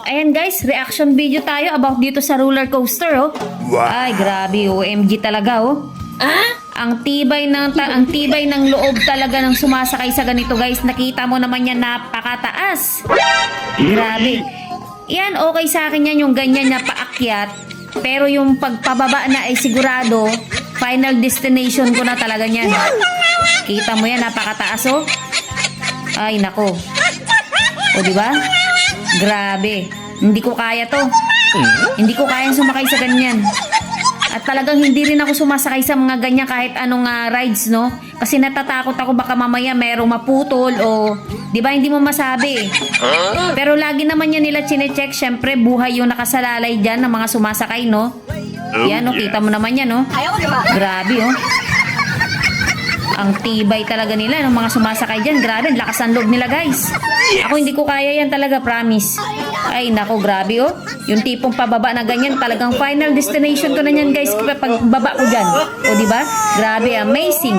Ayan guys, reaction video tayo about dito sa roller coaster, oh. Wow. Ay, grabe, OMG talaga, oh. Ang tibay ng loob talaga ng sumasakay sa ganito, guys. Nakita mo naman yan, napakataas. Grabe. Yan, okay sa akin yan, yung ganyan na paakyat. Pero yung pagpababa na ay sigurado, final destination ko na talaga yan. Kita mo yan, napakataas, oh. Ay, nako. O, diba? Grabe. Hindi ko kaya to. Hindi ko kayang sumakay sa ganyan. At talagang hindi rin ako sumasakay sa mga ganyan kahit anong rides, no? Kasi natatakot ako baka mamaya merong maputol o... Di ba hindi mo masabi? Pero lagi naman yan nila chinecheck. Syempre, buhay yung nakasalalay dyan ng mga sumasakay, no? Yan, no? Kita mo naman yan, no? Grabe, oh. Ang tibay talaga nila ng mga sumasakay dyan. Grabe, lakas ang loob nila, guys. Ako hindi ko kaya yan talaga, promise. Ay, nako, grabe, oh. Yung tipong pababa na ganyan, talagang final destination ko na yan, guys, kapag baba ko dyan. O, diba? Grabe, amazing.